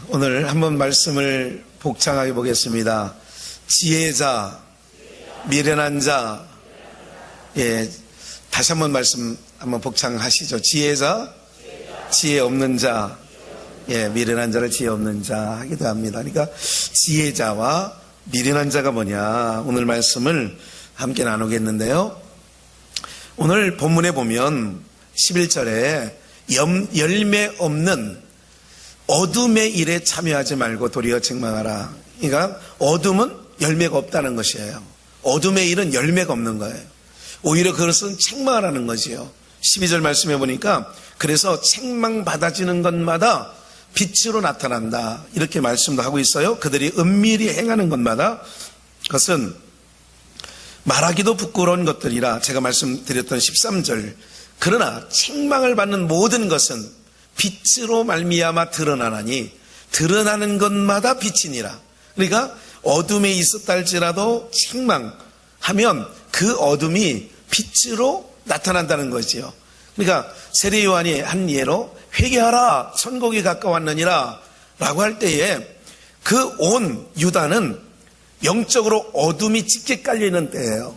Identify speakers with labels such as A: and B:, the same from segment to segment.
A: 오늘 한번 말씀을 복창하게 보겠습니다. 지혜자, 미련한 자. 예, 다시 한번 말씀 한번 복창하시죠. 지혜자, 지혜 없는 자. 예, 미련한 자를 지혜 없는 자 하기도 합니다. 그러니까 지혜자와 미련한 자가 뭐냐, 오늘 말씀을 함께 나누겠는데요. 오늘 본문에 보면 11절에 열매 없는 어둠의 일에 참여하지 말고 도리어 책망하라. 그러니까 어둠은 열매가 없다는 것이에요. 어둠의 일은 열매가 없는 거예요. 오히려 그것은 책망하라는 거지요. 12절 말씀해 보니까 그래서 책망받아지는 것마다 빛으로 나타난다, 이렇게 말씀도 하고 있어요. 그들이 은밀히 행하는 것마다 그것은 말하기도 부끄러운 것들이라. 제가 말씀드렸던 13절, 그러나 책망을 받는 모든 것은 빛으로 말미암아 드러나나니 드러나는 것마다 빛이니라. 그러니까 어둠에 있었다 할지라도 책망하면 그 어둠이 빛으로 나타난다는 거지요. 그러니까 세례 요한이 한 예로 회개하라, 천국이 가까웠느니라 라고 할 때에 그 온 유다는 영적으로 어둠이 짙게 깔리는 때예요.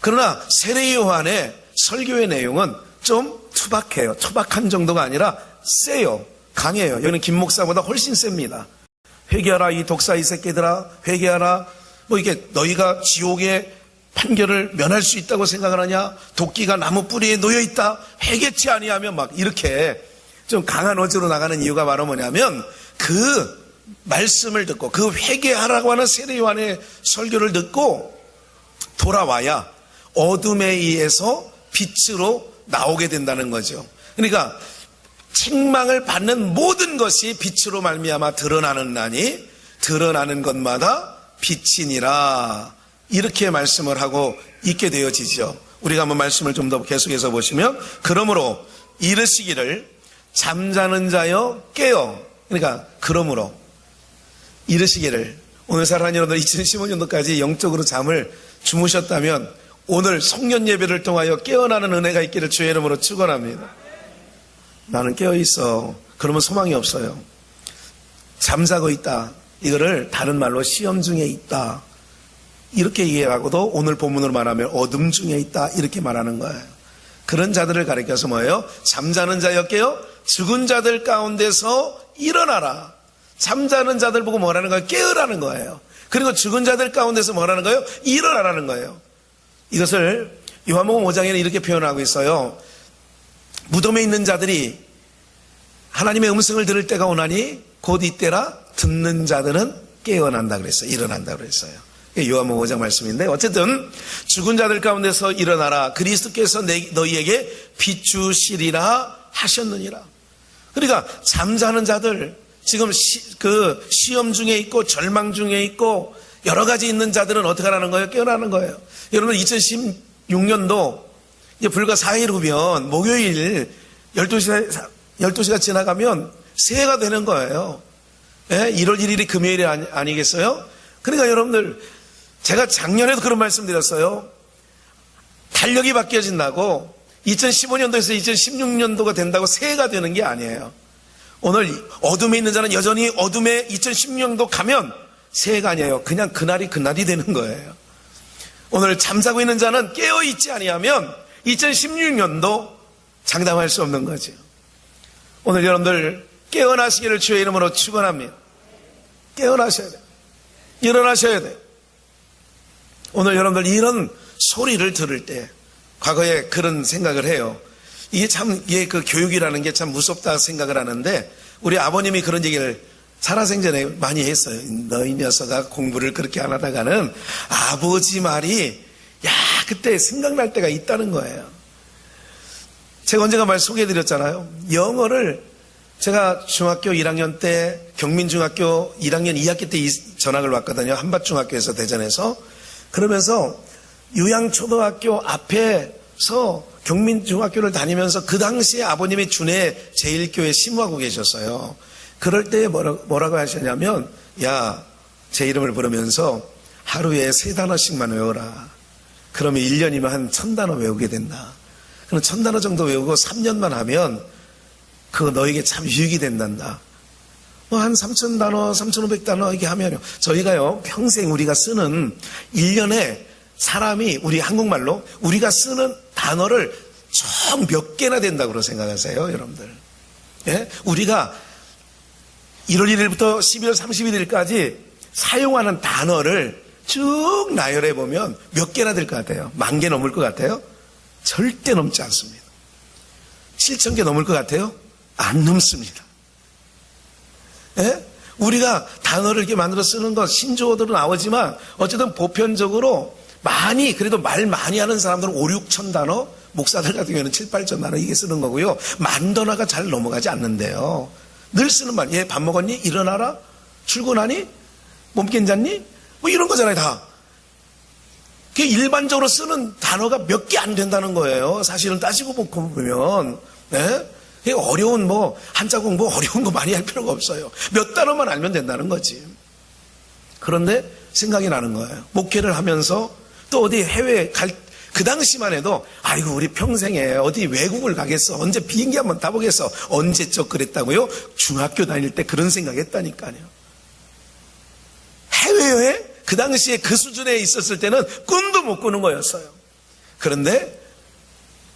A: 그러나 세례 요한의 설교의 내용은 좀 투박해요. 투박한 정도가 아니라 세요. 강해요. 여기는 김 목사보다 훨씬 셉니다. 회개하라 이 독사 이 새끼들아, 회개하라. 이게 너희가 지옥의 판결을 면할 수 있다고 생각을 하냐? 도끼가 나무 뿌리에 놓여 있다. 회개치 아니하면 막 이렇게 좀 강한 어조로 나가는 이유가 바로 뭐냐면 그 말씀을 듣고 그 회개하라고 하는 세례 요한의 설교를 듣고 돌아와야 어둠에 의해서 빛으로 나오게 된다는 거죠. 그러니까 책망을 받는 모든 것이 빛으로 말미암아 드러나는 드러나는 것마다 빛이니라, 이렇게 말씀을 하고 있게 되어지죠. 우리가 한번 말씀을 좀 더 계속해서 보시면, 그러므로 이르시기를 잠자는 자여 깨어. 그러니까 그러므로 이르시기를, 오늘 사랑하는 여러분들 2015년도까지 영적으로 잠을 주무셨다면 오늘 송년 예배를 통하여 깨어나는 은혜가 있기를 주의 이름으로 축원합니다. 나는 깨어있어. 그러면 소망이 없어요. 잠자고 있다, 이거를 다른 말로 시험 중에 있다, 이렇게 이해하고도 오늘 본문으로 말하면 어둠 중에 있다, 이렇게 말하는 거예요. 그런 자들을 가리켜서 뭐예요? 잠자는 자여 깨어 죽은 자들 가운데서 일어나라. 잠자는 자들 보고 뭐라는 거예요? 깨어라는 거예요. 그리고 죽은 자들 가운데서 뭐라는 거예요? 일어나라는 거예요. 이것을 요한복음 5장에는 이렇게 표현하고 있어요. 무덤에 있는 자들이 하나님의 음성을 들을 때가 오나니 곧 이때라 듣는 자들은 깨어난다 그랬어요. 일어난다 그랬어요. 요한복음 5장 말씀인데, 어쨌든 죽은 자들 가운데서 일어나라. 그리스도께서 너희에게 비추시리라 하셨느니라. 그러니까 잠자는 자들, 지금 그 시험 중에 있고 절망 중에 있고 여러 가지 있는 자들은 어떻게 하라는 거예요? 깨어나는 거예요. 여러분 2016년도 이제 불과 4일 후면 목요일 12시가 지나가면 새해가 되는 거예요. 예? 1월 1일이 금요일이 아니겠어요? 그러니까 여러분들, 제가 작년에도 그런 말씀 드렸어요. 달력이 바뀌어진다고 2015년도에서 2016년도가 된다고 새해가 되는 게 아니에요. 오늘 어둠에 있는 자는 여전히 어둠에 2016년도 가면 새해가 아니에요. 그냥 그날이 되는 거예요. 오늘 잠자고 있는 자는 깨어있지 아니하면 2016년도 장담할 수 없는 거죠. 오늘 여러분들 깨어나시기를 주의 이름으로 축원합니다. 깨어나셔야 돼요. 일어나셔야 돼요. 오늘 여러분들 이런 소리를 들을 때, 과거에 그런 생각을 해요. 이게 그 교육이라는 게 참 무섭다 생각을 하는데, 우리 아버님이 그런 얘기를 살아생전에 많이 했어요. 너희 녀석아 공부를 그렇게 안 하다가는 아버지 말이 그때 생각날 때가 있다는 거예요. 제가 언젠가 말 소개해드렸잖아요. 영어를 제가 중학교 1학년 때 경민중학교 1학년 2학기 때 전학을 왔거든요. 한밭중학교에서, 대전에서. 그러면서 유양초등학교 앞에서 경민중학교를 다니면서 그 당시에 아버님이 준해 제1교회 심부하고 계셨어요. 그럴 때 뭐라고 하셨냐면, 야, 제 이름을 부르면서 하루에 3단어씩만 외워라. 그러면 1년이면 한 1000단어 외우게 된다. 그럼 1000단어 정도 외우고 3년만 하면 그거 너에게 참 유익이 된단다. 뭐 한 3,000단어, 3,500단어 이렇게 하면요. 저희가요, 평생 우리가 쓰는 1년에 사람이 우리 한국말로 우리가 쓰는 단어를 총 몇 개나 된다고 생각하세요, 여러분들? 예? 우리가 1월 1일부터 12월 31일까지 사용하는 단어를 쭉 나열해 보면 몇 개나 될 것 같아요? 10,000개 넘을 것 같아요? 절대 넘지 않습니다. 7,000개 넘을 것 같아요? 안 넘습니다. 예? 우리가 단어를 이렇게 만들어 쓰는 것 신조어들은 나오지만 어쨌든 보편적으로 많이 그래도 말 많이 하는 사람들은 5, 6천 단어, 목사들 같은 경우에는 7, 8천 단어 이게 쓰는 거고요. 10,000단어가 잘 넘어가지 않는데요. 늘 쓰는 말, 얘 밥 먹었니? 일어나라? 출근하니? 몸 괜찮니? 뭐 이런 거잖아요, 다. 그게 일반적으로 쓰는 단어가 몇 개 안 된다는 거예요. 사실은 따지고 보면. 네? 그게 어려운 한자 공부 어려운 거 많이 할 필요가 없어요. 몇 단어만 알면 된다는 거지. 그런데 생각이 나는 거예요. 목회를 하면서 또 어디 해외 그 당시만 해도 아이고 우리 평생에 어디 외국을 가겠어, 언제 비행기 한번 타보겠어, 언제적 그랬다고요? 중학교 다닐 때 그런 생각했다니까요. 해외여행 그 당시에 그 수준에 있었을 때는 꿈도 못 꾸는 거였어요. 그런데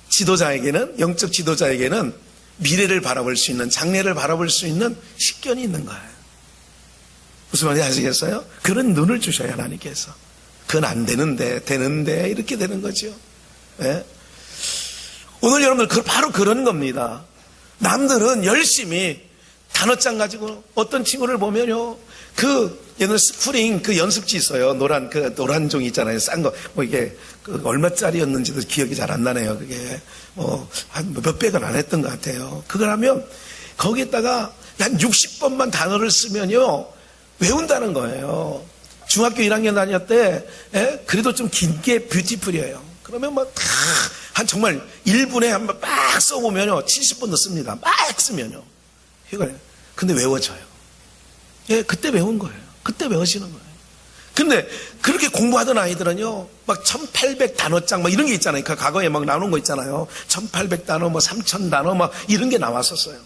A: 지도자에게는, 영적 지도자에게는 미래를 바라볼 수 있는, 장래를 바라볼 수 있는 식견이 있는 거예요. 무슨 말인지 아시겠어요? 그런 눈을 주셔야 하나님께서. 그건 안 되는데 이렇게 되는 거죠. 네? 오늘 여러분들 바로 그런 겁니다. 남들은 열심히 단어장 가지고 어떤 친구를 보면요, 옛날 스프링 연습지 있어요. 노란 종이 있잖아요. 싼 거. 이게 얼마짜리였는지도 기억이 잘 안 나네요. 그게 한 몇백은 안 했던 것 같아요. 그걸 하면 거기에다가 한 60번만 단어를 쓰면요, 외운다는 거예요. 중학교 1학년 다닐 때, 그래도 좀 긴 게 뷰티풀이에요. 그러면 한 정말 1분에 한번 막 써보면요, 70번도 씁니다. 막 쓰면요. 근데 외워져요. 예, 그때 외운 거예요. 그때 외우시는 거예요. 근데 그렇게 공부하던 아이들은요, 1,800단어장 이런 게 있잖아요. 과거에 나오는 거 있잖아요. 1,800단어, 3,000단어 이런 게 나왔었어요.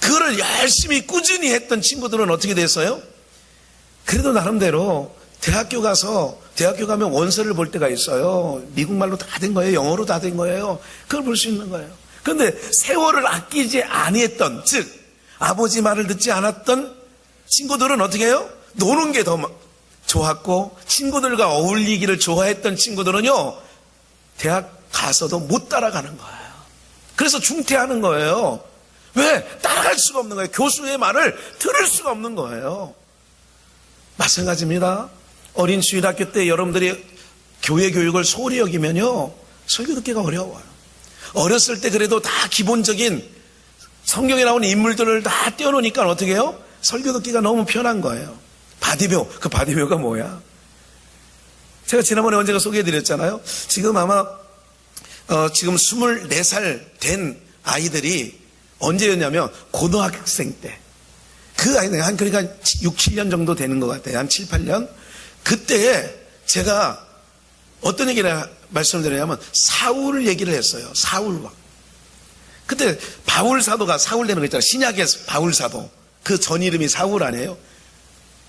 A: 그거를 열심히 꾸준히 했던 친구들은 어떻게 됐어요? 그래도 나름대로 대학교 가면 원서를 볼 때가 있어요. 미국말로 다 된 거예요. 영어로 다 된 거예요. 그걸 볼 수 있는 거예요. 그런데 세월을 아끼지 아니했던, 즉 아버지 말을 듣지 않았던 친구들은 어떻게 해요? 노는 게 더 좋았고, 친구들과 어울리기를 좋아했던 친구들은요, 대학 가서도 못 따라가는 거예요. 그래서 중퇴하는 거예요. 왜? 따라갈 수가 없는 거예요. 교수의 말을 들을 수가 없는 거예요. 마찬가지입니다. 어린 주일학교 때 여러분들이 교회 교육을 소홀히 여기면요, 설교 듣기가 어려워요. 어렸을 때 그래도 다 기본적인 성경에 나오는 인물들을 다 띄워놓으니까 어떻게 해요? 설교 듣기가 너무 편한 거예요. 바디묘, 그 바디묘가 뭐야? 제가 지난번에 언젠가 소개해드렸잖아요. 지금 아마 지금 24살 된 아이들이 언제였냐면 고등학생 때, 그 아이들 그러니까 6, 7년 정도 되는 것 같아요. 한 7, 8년. 그때에 제가 어떤 얘기를 말씀드리냐면 사울 얘기를 했어요. 사울 왕. 그때 바울 사도가 사울 되는 거 있잖아요. 신약의 바울 사도. 그 전 이름이 사울 아니에요?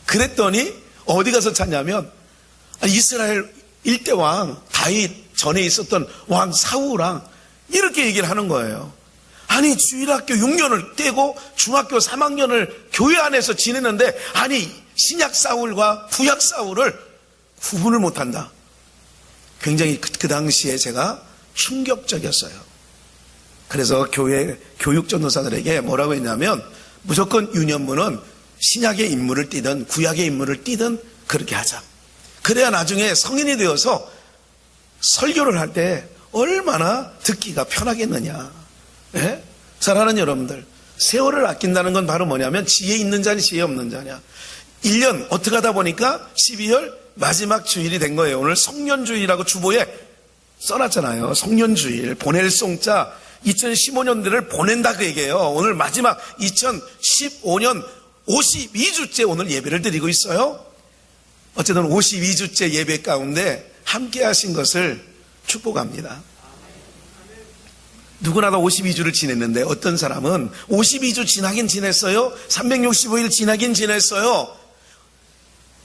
A: 그랬더니 어디 가서 찾냐면 이스라엘 일대 왕 다윗 전에 있었던 왕 사울랑 이렇게 얘기를 하는 거예요. 아니 주일학교 6년을 떼고 중학교 3학년을 교회 안에서 지내는데 아니 신약 사울과 구약 사울을 구분을 못한다. 굉장히 그 당시에 제가 충격적이었어요. 그래서 교회 교육 전도사들에게 뭐라고 했냐면 무조건 유년부는 신약의 인물을 띠든 구약의 인물을 띠든 그렇게 하자. 그래야 나중에 성인이 되어서 설교를 할 때 얼마나 듣기가 편하겠느냐. 네? 사랑하는 여러분들, 세월을 아낀다는 건 바로 뭐냐면 지혜 있는 자냐 지혜 없는 자냐. 1년 어떻게 하다 보니까 12월 마지막 주일이 된 거예요. 오늘 성년주일이라고 주보에 써놨잖아요. 성년주일, 보낼 송자, 2015년대를 보낸다 그 얘기예요. 오늘 마지막 2015년 52주째 오늘 예배를 드리고 있어요. 어쨌든 52주째 예배 가운데 함께 하신 것을 축복합니다. 누구나 다 52주를 지냈는데 어떤 사람은 52주 지나긴 지냈어요. 365일 지나긴 지냈어요.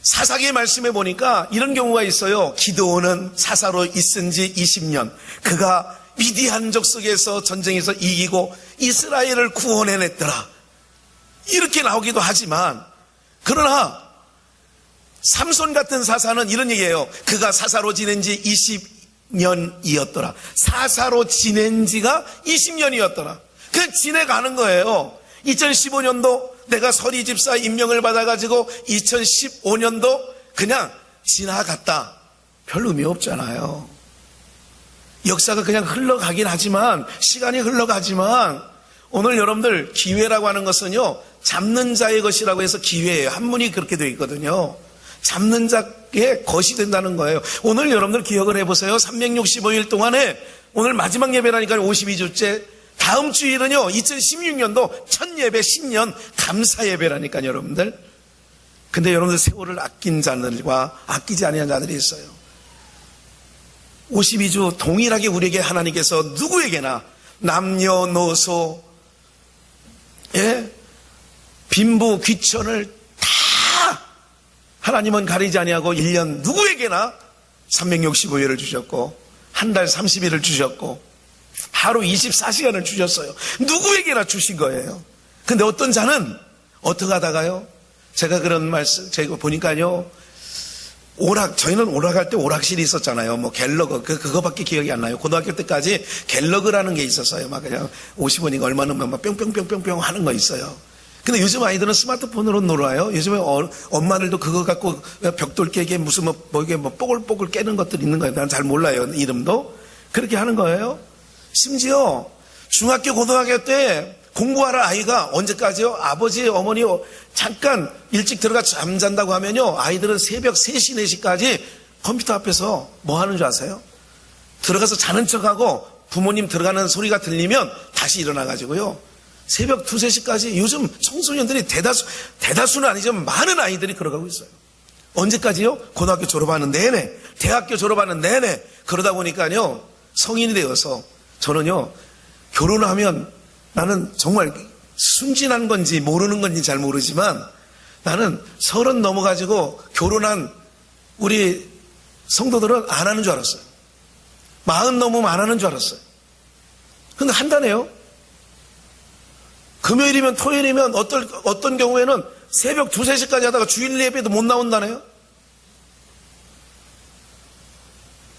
A: 사사기의 말씀에 보니까 이런 경우가 있어요. 기드온은 사사로 있은 지 20년. 그가 미디안 족속에서 전쟁에서 이기고 이스라엘을 구원해냈더라. 이렇게 나오기도 하지만, 그러나 삼손 같은 사사는 이런 얘기예요. 그가 사사로 지낸 지 20년이었더라. 사사로 지낸 지가 20년이었더라. 그 지내가는 거예요. 2015년도 내가 서리 집사 임명을 받아가지고 2015년도 그냥 지나갔다. 별 의미 없잖아요. 역사가 그냥 흘러가긴 하지만, 시간이 흘러가지만, 오늘 여러분들 기회라고 하는 것은요, 잡는 자의 것이라고 해서 기회예요. 한문이 그렇게 되어 있거든요. 잡는 자의 것이 된다는 거예요. 오늘 여러분들 기억을 해보세요. 365일 동안에 오늘 마지막 예배라니까 52주째, 다음 주일은요 2016년도 첫 예배 신년 감사 예배라니까요, 여러분들. 근데 여러분들 세월을 아낀 자들과 아끼지 아니한 자들이 있어요. 52주 동일하게 우리에게 하나님께서 누구에게나 남녀노소, 빈부 귀천을 다 하나님은 가리지 아니하고 1년 누구에게나 365일을 주셨고, 한 달 30일을 주셨고, 하루 24시간을 주셨어요. 누구에게나 주신 거예요. 근데 어떤 자는 어떻게 하다가요, 제가 그런 말씀, 제가 보니까요, 저희는 오락할 때 오락실이 있었잖아요. 뭐 갤러그, 그거밖에 기억이 안 나요. 고등학교 때까지 갤러그라는 게 있었어요. 막 그냥 50원이가 얼마는 막 뿅뿅뿅뿅뿅 하는 거 있어요. 근데 요즘 아이들은 스마트폰으로 놀아요. 요즘에 엄마들도 그거 갖고 벽돌 깨게 무슨 이게 뽀글뽀글 깨는 것들 있는 거예요. 난 잘 몰라요. 이름도. 그렇게 하는 거예요. 심지어 중학교 고등학교 때 공부하라 아이가 언제까지요? 아버지 어머니 잠깐 일찍 들어가 잠잔다고 하면요, 아이들은 새벽 3시 4시까지 컴퓨터 앞에서 뭐 하는 줄 아세요? 들어가서 자는 척하고 부모님 들어가는 소리가 들리면 다시 일어나가지고요, 새벽 2, 3시까지 요즘 청소년들이 대다수는 아니지만 많은 아이들이 걸어가고 있어요. 언제까지요? 고등학교 졸업하는 내내, 대학교 졸업하는 내내. 그러다 보니까요, 성인이 되어서 저는요, 결혼하면 나는 정말 순진한 건지 모르는 건지 잘 모르지만, 나는 30 넘어가지고 결혼한 우리 성도들은 안 하는 줄 알았어요. 40 넘으면 안 하는 줄 알았어요. 근데 한다네요. 금요일이면 토요일이면 어떤 경우에는 새벽 2, 3시까지 하다가 주일 예배도 못 나온다네요.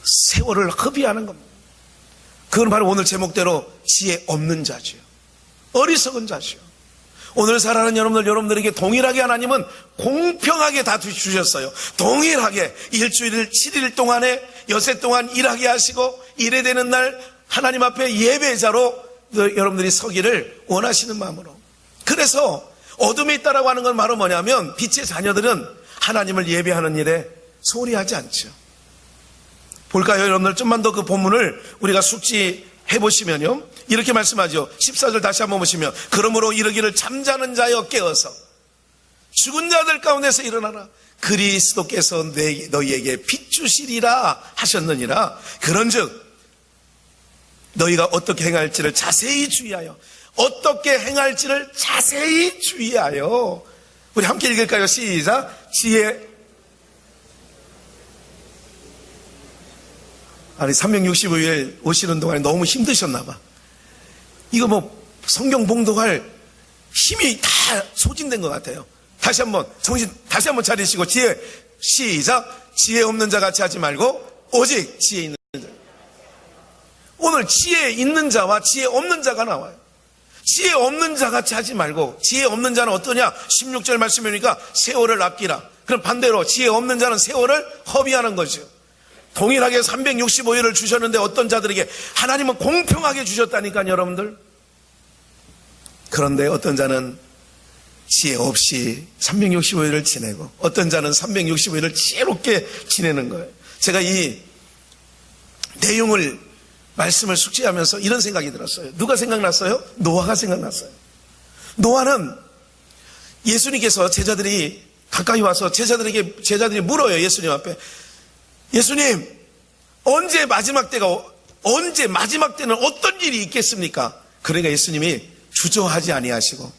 A: 세월을 허비하는 겁니다. 그건 바로 오늘 제목대로 지혜 없는 자지요. 어리석은 자지요. 오늘 살아가는 여러분들에게 동일하게 하나님은 공평하게 다 주셨어요. 동일하게 일주일 7일 동안에 여세 동안 일하게 하시고, 일에 되는 날 하나님 앞에 예배자로 여러분들이 서기를 원하시는 마음으로. 그래서 어둠에 있다라고 하는 건 바로 뭐냐면, 빛의 자녀들은 하나님을 예배하는 일에 소홀히 하지 않죠. 볼까요? 여러분들 좀만 더 그 본문을 우리가 숙지해 보시면요, 이렇게 말씀하죠. 14절 다시 한번 보시면, 그러므로 이르기를 잠자는 자여 깨어서 죽은 자들 가운데서 일어나라. 그리스도께서 너희에게 빛 주시리라 하셨느니라. 그런즉 너희가 어떻게 행할지를 자세히 주의하여, 어떻게 행할지를 자세히 주의하여. 우리 함께 읽을까요? 시작. 아니 365일 오시는 동안에 너무 힘드셨나 봐. 이거 뭐 성경 봉독할 힘이 다 소진된 것 같아요. 다시 한번 정신 다시 한번 차리시고, 시작. 지혜 없는 자 같이 하지 말고 오직 지혜 있는 자. 오늘 지혜 있는 자와 지혜 없는 자가 나와요. 지혜 없는 자 같이 하지 말고, 지혜 없는 자는 어떠냐? 16절 말씀이니까 세월을 아끼라. 그럼 반대로 지혜 없는 자는 세월을 허비하는 거죠. 동일하게 365일을 주셨는데 어떤 자들에게 하나님은 공평하게 주셨다니까요, 여러분들. 그런데 어떤 자는 지혜 없이 365일을 지내고, 어떤 자는 365일을 지혜롭게 지내는 거예요. 제가 이 내용을 말씀을 숙지하면서 이런 생각이 들었어요. 누가 생각났어요? 노아가 생각났어요. 노아는 예수님께서 제자들이 가까이 와서 제자들이 물어요. 예수님 앞에, 예수님, 언제 마지막 때가 언제 마지막 때는 어떤 일이 있겠습니까? 그러니까 예수님이 주저하지 아니하시고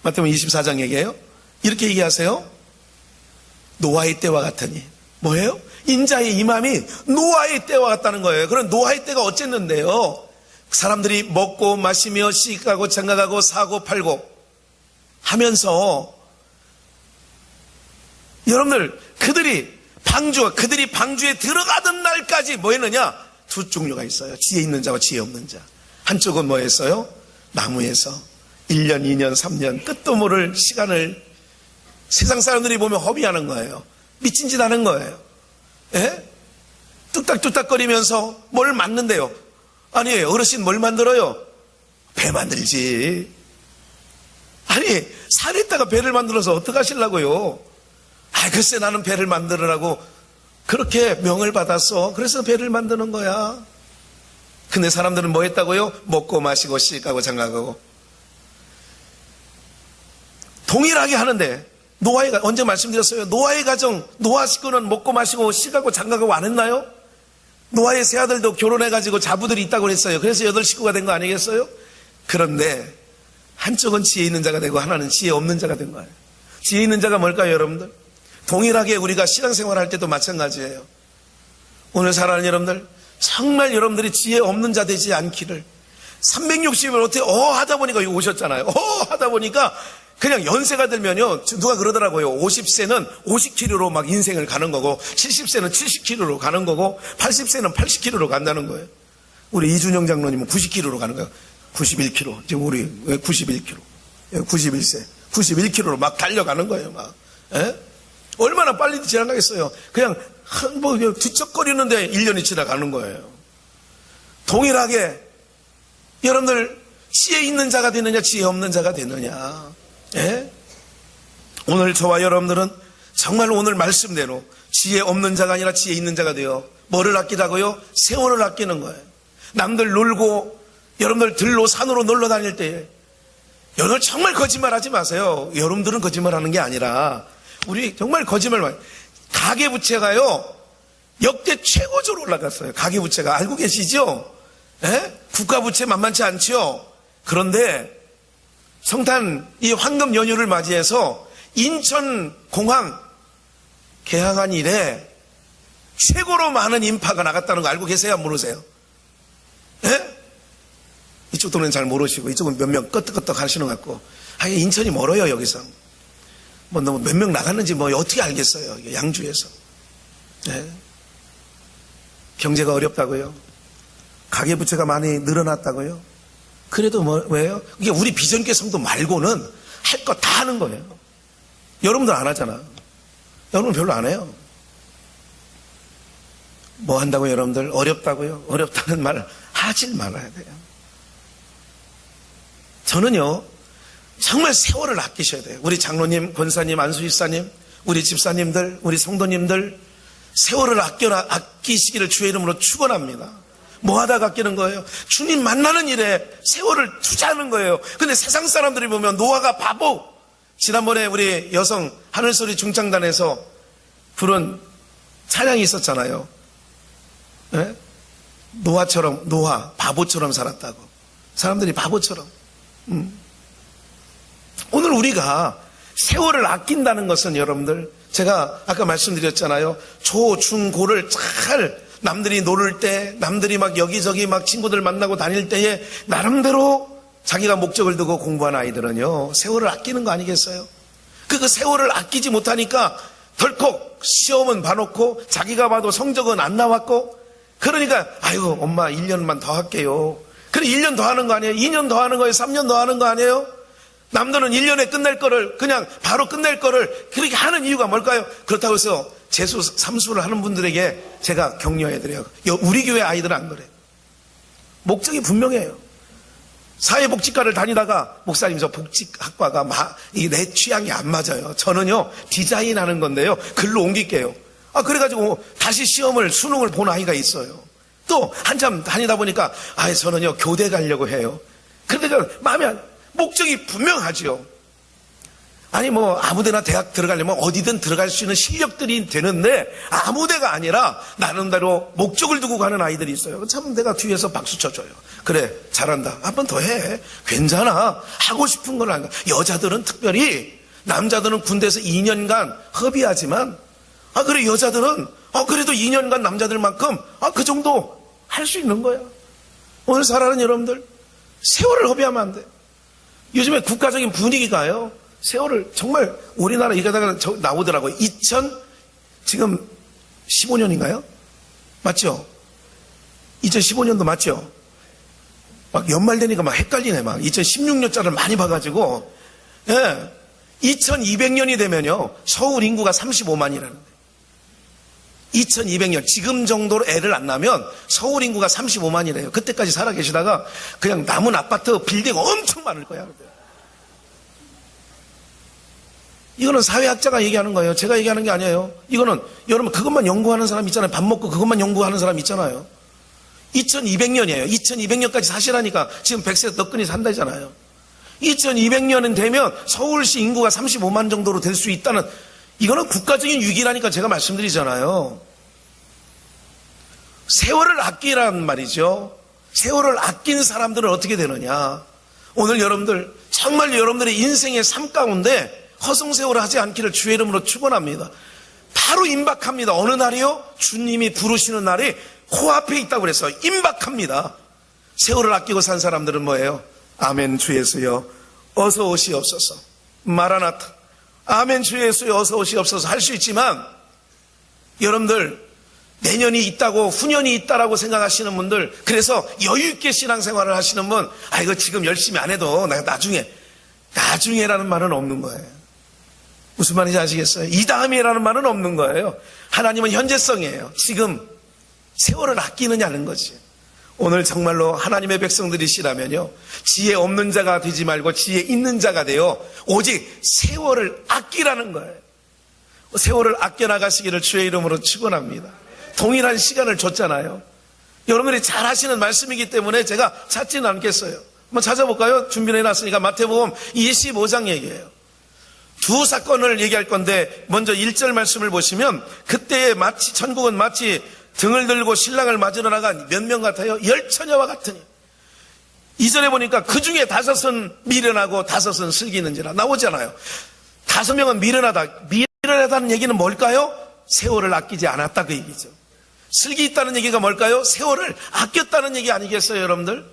A: 마태복음 24장 얘기해요. 이렇게 얘기하세요. 노아의 때와 같으니. 뭐예요? 인자의 임함이 노아의 때와 같다는 거예요. 그럼 노아의 때가 어쨌는데요? 사람들이 먹고 마시며 시집가고 장가가고 사고 팔고 하면서 여러분들 그들이 방주에 들어가던 날까지 뭐 했느냐? 두 종류가 있어요. 지혜 있는 자와 지혜 없는 자. 한쪽은 뭐 했어요? 나무에서 1년, 2년, 3년 끝도 모를 시간을 세상 사람들이 보면 허비하는 거예요. 미친 짓 하는 거예요. 예? 뚝딱뚝딱거리면서 뭘 만든대요. 아니에요. 어르신 뭘 만들어요? 배 만들지. 아니 산에다가 배를 만들어서 어떡하시려고요? 글쎄 나는 배를 만들으라고 그렇게 명을 받았어. 그래서 배를 만드는 거야. 근데 사람들은 뭐 했다고요? 먹고 마시고 시집가고 장가가고. 동일하게 하는데 노아의 언제 말씀드렸어요? 노아의 가정, 노아 식구는 먹고 마시고 시집가고 장가가고 안 했나요? 노아의 세 아들도 결혼해가지고 자부들이 있다고 했어요. 그래서 8식구가 된 거 아니겠어요? 그런데 한쪽은 지혜 있는 자가 되고 하나는 지혜 없는 자가 된 거예요. 지혜 있는 자가 뭘까요, 여러분들? 동일하게 우리가 신앙생활 할 때도 마찬가지예요. 오늘 살아가는 여러분들, 정말 여러분들이 지혜 없는 자 되지 않기를. 360일 어떻게 하다 보니까 여기 오셨잖아요. 하다 보니까 그냥 연세가 들면요, 누가 그러더라고요. 50세는 50km로 막 인생을 가는 거고 70세는 70km로 가는 거고 80세는 80km로 간다는 거예요. 우리 이준영 장로님은 90km로 가는 거예요. 91km. 지금 우리 91km. 91세. 91km로 막 달려가는 거예요. 막. 에? 얼마나 빨리 지나가겠어요. 그냥 뭐 뒤척거리는데 1년이 지나가는 거예요. 동일하게 여러분들 지혜 있는 자가 되느냐 지혜 없는 자가 되느냐. 예? 오늘 저와 여러분들은 정말 오늘 말씀대로 지혜 없는 자가 아니라 지혜 있는 자가 되어 뭐를 아끼다고요? 세월을 아끼는 거예요. 남들 놀고 여러분들 들로 산으로 놀러 다닐 때 여러분 정말 거짓말하지 마세요. 여러분들은 거짓말하는 게 아니라 우리 정말 거짓말 많이. 가계부채가요 역대 최고조로 올라갔어요. 가계부채가 알고 계시죠? 예? 국가부채 만만치 않죠? 그런데 성탄 이 황금 연휴를 맞이해서 인천공항 개항한 이래 최고로 많은 인파가 나갔다는 거 알고 계세요? 안 모르세요? 예? 이쪽 동네는 잘 모르시고 이쪽은 몇 명 끄떡끄떡 하시는 것 같고 인천이 멀어요. 여기서 뭐 너무 몇 명 나갔는지 뭐 어떻게 알겠어요. 양주에서. 예? 경제가 어렵다고요? 가계부채가 많이 늘어났다고요? 그래도 왜요? 이게 우리 비전계성도 말고는 할 거 다 하는 거예요. 여러분들 안 하잖아. 여러분 별로 안 해요. 뭐 한다고요, 여러분들? 어렵다고요? 어렵다는 말 하질 말아야 돼요. 저는요, 정말 세월을 아끼셔야 돼요. 우리 장로님, 권사님, 안수집사님, 우리 집사님들, 우리 성도님들, 세월을 아끼시기를 주의 이름으로 축원합니다. 뭐 하다가 아끼는 거예요? 주님 만나는 일에 세월을 투자하는 거예요. 근데 세상 사람들이 보면 노아가 바보. 지난번에 우리 여성 하늘소리 중창단에서 부른 찬양이 있었잖아요. 네? 노아 바보처럼 살았다고. 사람들이 바보처럼. 오늘 우리가 세월을 아낀다는 것은 여러분들, 제가 아까 말씀드렸잖아요. 초, 중, 고를 잘 남들이 노를 때, 남들이 막 여기저기 막 친구들 만나고 다닐 때에 나름대로 자기가 목적을 두고 공부한 아이들은요, 세월을 아끼는 거 아니겠어요? 그 세월을 아끼지 못하니까 덜컥 시험은 봐놓고 자기가 봐도 성적은 안 나왔고, 그러니까 아이고 엄마 1년만 더 할게요. 그래 1년 더 하는 거 아니에요? 2년 더 하는 거예요? 3년 더 하는 거 아니에요? 남들은 1년에 끝낼 거를 그냥 바로 끝낼 거를 그렇게 하는 이유가 뭘까요? 그렇다고 해서 재수, 삼수를 하는 분들에게 제가 격려해드려요. 우리 교회 아이들은 안 그래요. 목적이 분명해요. 사회복지과를 다니다가 목사님 저 복지학과가 이게 내 취향이 안 맞아요. 저는요 디자인하는 건데요 글로 옮길게요. 그래가지고 다시 수능을 본 아이가 있어요. 또 한참 다니다 보니까 저는요 교대 가려고 해요. 그러니까 마음에 목적이 분명하죠. 아니 뭐 아무데나 대학 들어가려면 어디든 들어갈 수 있는 실력들이 되는데 아무데가 아니라 나름대로 목적을 두고 가는 아이들이 있어요. 참 내가 뒤에서 박수 쳐줘요. 그래 잘한다. 한 번 더 해. 괜찮아. 하고 싶은 걸 한다. 여자들은 특별히, 남자들은 군대에서 2년간 허비하지만 그래 여자들은 그래도 2년간 남자들만큼 그 정도 할 수 있는 거야. 오늘 살아가는 여러분들 세월을 허비하면 안 돼. 요즘에 국가적인 분위기가요, 세월을 정말 우리나라 이가다가 나오더라고요. 지금 15년인가요? 맞죠? 2015년도 맞죠? 막 연말 되니까 막 헷갈리네. 막 2016년짜리를 많이 봐가지고, 예, 2200년이 되면요 서울 인구가 35만이라는데, 2200년 지금 정도로 애를 안 낳으면 서울 인구가 35만이래요. 그때까지 살아 계시다가 그냥 남은 아파트 빌딩 엄청 많을 거야. 이거는 사회학자가 얘기하는 거예요. 제가 얘기하는 게 아니에요. 이거는 여러분 그것만 연구하는 사람 있잖아요. 밥 먹고 그것만 연구하는 사람 있잖아요. 2200년이에요. 2200년까지 사시라니까 지금 100세 너끈히 산다잖아요. 2200년은 되면 서울시 인구가 35만 정도로 될 수 있다는, 이거는 국가적인 위기라니까 제가 말씀드리잖아요. 세월을 아끼란 말이죠. 세월을 아낀 사람들은 어떻게 되느냐. 오늘 여러분들 정말 여러분들의 인생의 삶 가운데 허송세월을 하지 않기를 주의 이름으로 축원합니다. 바로 임박합니다. 어느 날이요? 주님이 부르시는 날이 코앞에 있다고 그래서 임박합니다. 세월을 아끼고 산 사람들은 뭐예요? 아멘 주 예수여 어서 오시옵소서. 마라나타. 아멘 주 예수여 어서 오시옵소서 할 수 있지만, 여러분들 내년이 있다고 후년이 있다라고 생각하시는 분들, 그래서 여유 있게 신앙생활을 하시는 분, 이거 지금 열심히 안 해도 내가 나중에라는 말은 없는 거예요. 무슨 말인지 아시겠어요? 이 다음이라는 말은 없는 거예요. 하나님은 현재성이에요. 지금 세월을 아끼느냐는 거지. 오늘 정말로 하나님의 백성들이시라면요, 지혜 없는 자가 되지 말고 지혜 있는 자가 되어 오직 세월을 아끼라는 거예요. 세월을 아껴나가시기를 주의 이름으로 축원합니다. 동일한 시간을 줬잖아요. 여러분들이 잘 하시는 말씀이기 때문에 제가 찾지는 않겠어요. 한번 찾아볼까요? 준비를 해놨으니까 마태복음 25장 얘기예요. 두 사건을 얘기할 건데, 먼저 1절 말씀을 보시면, 그때의 천국은 마치 등을 들고 신랑을 맞으러 나간 몇 명 같아요? 10처녀와 같으니. 2절에 보니까 그 중에 5은 미련하고 5은 슬기 있는지라 나오잖아요. 5명은 미련하다는 얘기는 뭘까요? 세월을 아끼지 않았다 그 얘기죠. 슬기 있다는 얘기가 뭘까요? 세월을 아꼈다는 얘기 아니겠어요, 여러분들?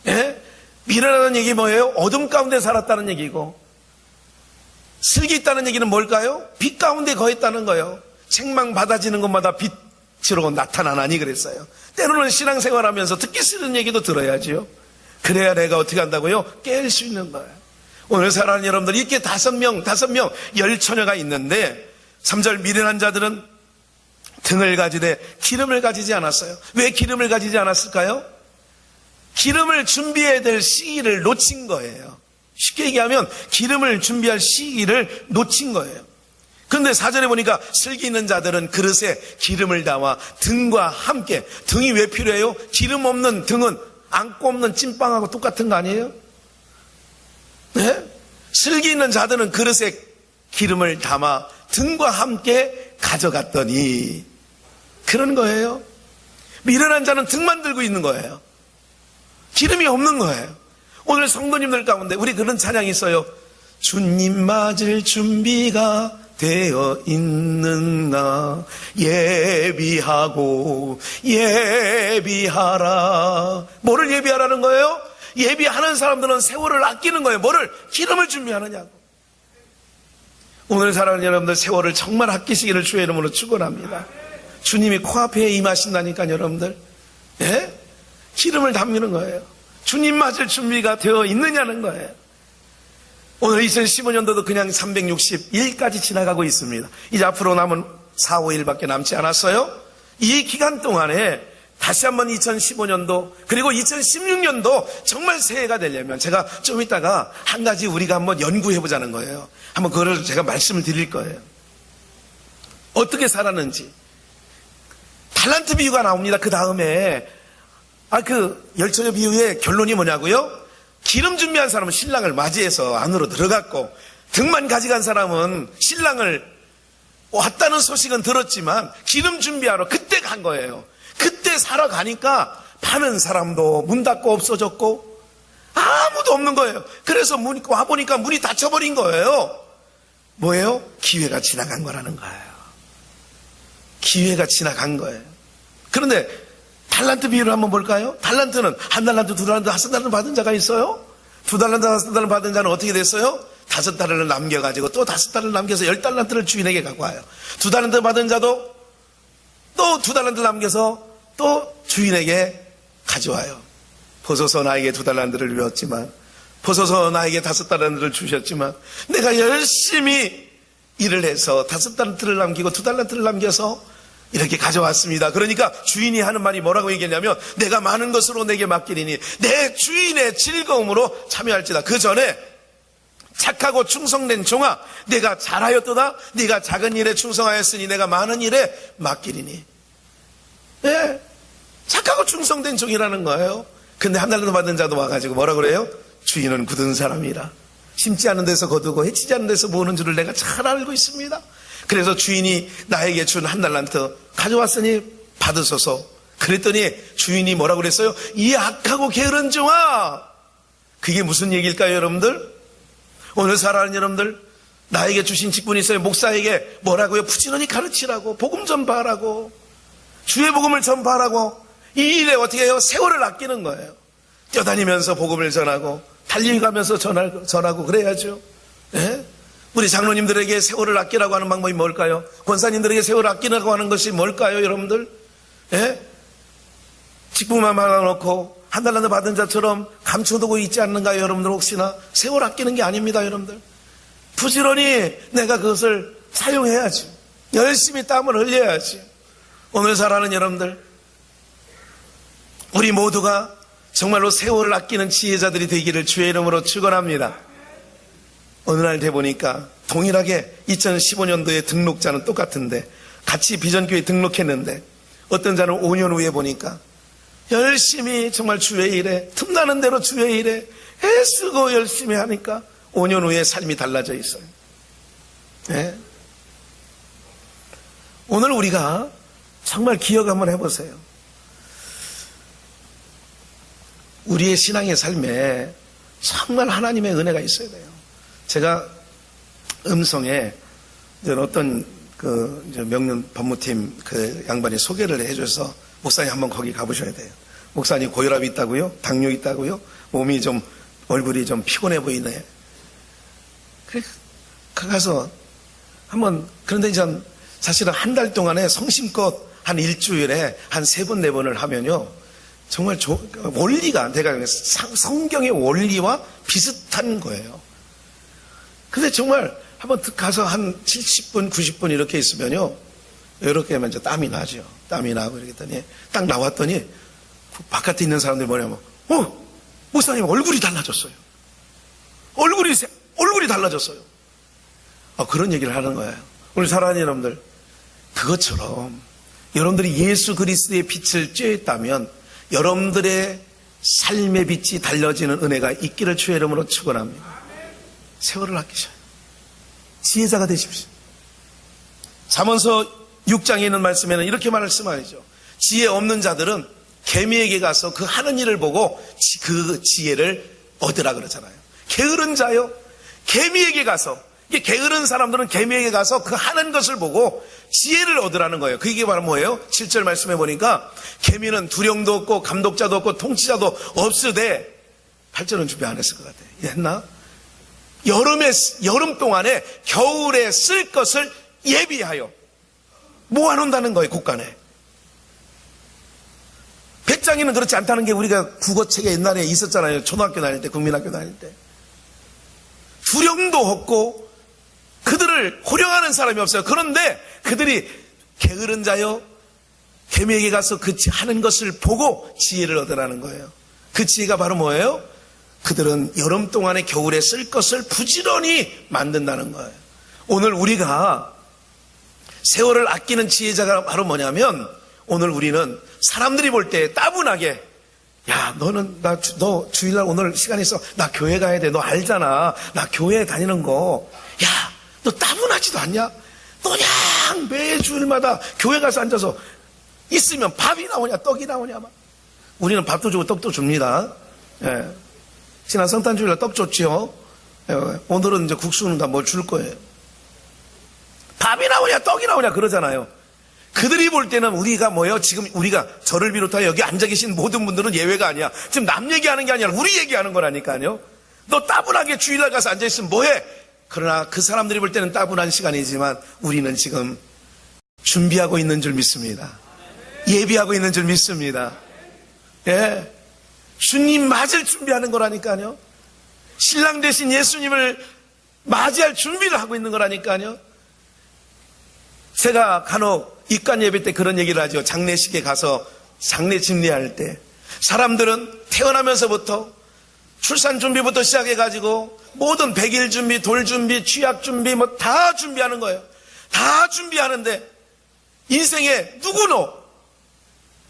A: 예? 미련하다는 얘기 뭐예요? 어둠 가운데 살았다는 얘기고, 슬기 있다는 얘기는 뭘까요? 빛 가운데 거했다는 거예요. 책망 받아지는 것마다 빛으로 나타나나니 그랬어요. 때로는 신앙생활하면서 듣기 싫은 얘기도 들어야지요. 그래야 내가 어떻게 한다고요? 깰 수 있는 거예요. 오늘 살아가는 여러분들, 이렇게 5명 10처녀가 있는데, 3절 미련한 자들은 등을 가지되 기름을 가지지 않았어요. 왜 기름을 가지지 않았을까요? 기름을 준비해야 될 시기를 놓친 거예요. 쉽게 얘기하면 기름을 준비할 시기를 놓친 거예요. 그런데 4절에 보니까 슬기 있는 자들은 그릇에 기름을 담아 등과 함께. 등이 왜 필요해요? 기름 없는 등은 안고 없는 찐빵하고 똑같은 거 아니에요? 네? 슬기 있는 자들은 그릇에 기름을 담아 등과 함께 가져갔더니, 그런 거예요. 미련한 자는 등만 들고 있는 거예요. 기름이 없는 거예요. 오늘 성도님들 가운데 우리 그런 찬양이 있어요. 주님 맞을 준비가 되어 있는가, 예비하고 예비하라. 뭐를 예비하라는 거예요? 예비하는 사람들은 세월을 아끼는 거예요. 뭐를? 기름을 준비하느냐고. 오늘 사랑하는 여러분들, 세월을 정말 아끼시기를 주의 이름으로 축원합니다. 주님이 코앞에 임하신다니까 여러분들. 예? 기름을 담는 거예요. 주님 맞을 준비가 되어 있느냐는 거예요. 오늘 2015년도도 그냥 360일까지 지나가고 있습니다. 이제 앞으로 남은 4, 5일밖에 남지 않았어요. 이 기간 동안에 다시 한번 2015년도 그리고 2016년도 정말 새해가 되려면 제가 좀 이따가 한 가지 우리가 한번 연구해보자는 거예요. 한번 그거를 제가 말씀을 드릴 거예요. 어떻게 살았는지. 달란트 비유가 나옵니다. 그 다음에 그 10처녀 비유의 결론이 뭐냐고요? 기름 준비한 사람은 신랑을 맞이해서 안으로 들어갔고, 등만 가져간 사람은 신랑을 왔다는 소식은 들었지만 기름 준비하러 그때 간 거예요. 그때 사러 가니까 파는 사람도 문 닫고 없어졌고 아무도 없는 거예요. 그래서 와보니까 문이 닫혀버린 거예요. 뭐예요? 기회가 지나간 거라는 거예요. 기회가 지나간 거예요. 그런데 달란트 비율을 한번 볼까요? 달란트는 한 달란트, 두 달란트, 다섯 달란트 받은 자가 있어요. 두 달란트, 다섯 달란트 받은 자는 어떻게 됐어요? 다섯 달을 남겨가지고 또 다섯 달을 남겨서 열 달란트를 주인에게 갖고 와요. 두 달란트 받은 자도 또 두 달란트 남겨서 또 주인에게 가져와요. 보소서 나에게 두 달란트를 주었지만, 보소서 나에게 다섯 달란트를 주셨지만, 내가 열심히 일을 해서 다섯 달란트를 남기고 두 달란트를 남겨서 이렇게 가져왔습니다. 그러니까 주인이 하는 말이 뭐라고 얘기했냐면, 내가 많은 것으로 내게 맡기리니 내 주인의 즐거움으로 참여할지다. 그 전에 착하고 충성된 종아, 내가 잘하였도다. 네가 작은 일에 충성하였으니 내가 많은 일에 맡기리니. 네, 착하고 충성된 종이라는 거예요. 근데 한 달도 받은 자도 와가지고 뭐라 그래요? 주인은 굳은 사람이라 심지 않은 데서 거두고 해치지 않은 데서 모으는 줄을 내가 잘 알고 있습니다. 그래서 주인이 나에게 준 한 달란트 가져왔으니 받으소서. 그랬더니 주인이 뭐라고 그랬어요? 이 악하고 게으른 종아. 그게 무슨 얘기일까요, 여러분들? 오늘 살아가는 여러분들, 나에게 주신 직분이 있어요. 목사에게 뭐라고요? 부지런히 가르치라고, 복음 전파하라고, 주의 복음을 전파하라고. 이 일에 어떻게 해요? 세월을 아끼는 거예요. 뛰어다니면서 복음을 전하고 달려가면서 전하고 그래야죠. 네? 우리 장로님들에게 세월을 아끼라고 하는 방법이 뭘까요? 권사님들에게 세월을 아끼라고 하는 것이 뭘까요, 여러분들? 네? 직분만 말아놓고 한 달란트 받은 자처럼 감춰두고 있지 않는가요, 여러분들? 혹시나 세월 아끼는 게 아닙니다, 여러분들. 부지런히 내가 그것을 사용해야지. 열심히 땀을 흘려야지. 오늘 살아가는 여러분들, 우리 모두가 정말로 세월을 아끼는 지혜자들이 되기를 주의 이름으로 축원합니다. 어느 날 돼보니까 동일하게 2015년도에 등록자는 똑같은데 같이 비전교회 등록했는데 어떤 자는 5년 후에 보니까 열심히 정말 주의 일에 틈나는 대로 주의 일에 애쓰고 열심히 하니까 5년 후에 삶이 달라져 있어요. 네? 오늘 우리가 정말 기억 한번 해보세요. 우리의 신앙의 삶에 정말 하나님의 은혜가 있어야 돼요. 제가 음성에 어떤 명륜 법무팀 그 양반이 소개를 해줘서 목사님 한번 거기 가보셔야 돼요. 목사님 고혈압이 있다고요? 당뇨 있다고요? 몸이 좀 얼굴이 좀 피곤해 보이네. 그래 가서 한번. 그런데 이제 사실은 한 달 동안에 성심껏 한 일주일에 한 3번 4번을 하면요 정말 원리가 내가 성경의 원리와 비슷한 거예요. 근데 정말 한번 가서 한 70분 90분 이렇게 있으면요 이렇게 하면 이제 땀이 나죠. 땀이 나고 이랬더니 딱 나왔더니 바깥에 있는 사람들이 뭐냐면 목사님 얼굴이 달라졌어요. 얼굴이 달라졌어요. 그런 얘기를 하는 거예요. 우리 사랑하는 여러분들, 그것처럼 여러분들이 예수 그리스도의 빛을 쬐었다면 여러분들의 삶의 빛이 달려지는 은혜가 있기를 주의 이름으로 축원합니다. 세월을 아끼셔요. 지혜자가 되십시오. 잠언서 6장에 있는 말씀에는 이렇게 말씀하죠. 지혜 없는 자들은 개미에게 가서 그 하는 일을 보고 그 지혜를 얻으라 그러잖아요. 게으른 자요, 개미에게 가서, 이게 게으른 사람들은 개미에게 가서 그 하는 것을 보고 지혜를 얻으라는 거예요. 그게 바로 뭐예요? 7절 말씀해 보니까 개미는 두령도 없고 감독자도 없고 통치자도 없으되 8절은 준비 안 했을 것 같아요. 했나? 여름 동안에 겨울에 쓸 것을 예비하여 모아놓는다는 거예요. 곳간에. 배짱이는 그렇지 않다는 게 우리가 국어책에 옛날에 있었잖아요. 초등학교 다닐 때, 국민학교 다닐 때. 두령도 없고 그들을 호령하는 사람이 없어요. 그런데 그들이 게으른 자요, 개미에게 가서 그 하는 것을 보고 지혜를 얻으라는 거예요. 그 지혜가 바로 뭐예요? 그들은 여름 동안에 겨울에 쓸 것을 부지런히 만든다는 거예요. 오늘 우리가 세월을 아끼는 지혜자가 바로 뭐냐면, 오늘 우리는 사람들이 볼 때 따분하게 야, 너 주일날 오늘 시간 있어. 나 교회 가야 돼. 너 알잖아. 나 교회 다니는 거. 야, 너 따분하지도 않냐? 너 그냥 매 주일마다 교회 가서 앉아서 있으면 밥이 나오냐, 떡이 나오냐, 막. 우리는 밥도 주고 떡도 줍니다. 예. 지난 성탄 주일날 떡 줬지요. 예. 오늘은 이제 국수는 다 뭘 줄 거예요. 밥이 나오냐, 떡이 나오냐, 그러잖아요. 그들이 볼 때는 우리가 뭐예요? 지금 우리가 저를 비롯하여 여기 앉아 계신 모든 분들은 예외가 아니야. 지금 남 얘기하는 게 아니라 우리 얘기하는 거라니까요. 너 따분하게 주일날 가서 앉아있으면 뭐해? 그러나 그 사람들이 볼 때는 따분한 시간이지만 우리는 지금 준비하고 있는 줄 믿습니다. 예비하고 있는 줄 믿습니다. 예. 주님 맞을 준비하는 거라니까요. 신랑 대신 예수님을 맞이할 준비를 하고 있는 거라니까요. 제가 간혹 입관 예배 때 그런 얘기를 하죠. 장례식에 가서 장례 집례할 때 사람들은 태어나면서부터 출산 준비부터 시작해가지고 모든 백일 준비, 돌 준비, 취약 준비 뭐 다 준비하는 거예요. 다 준비하는데 인생에 누구노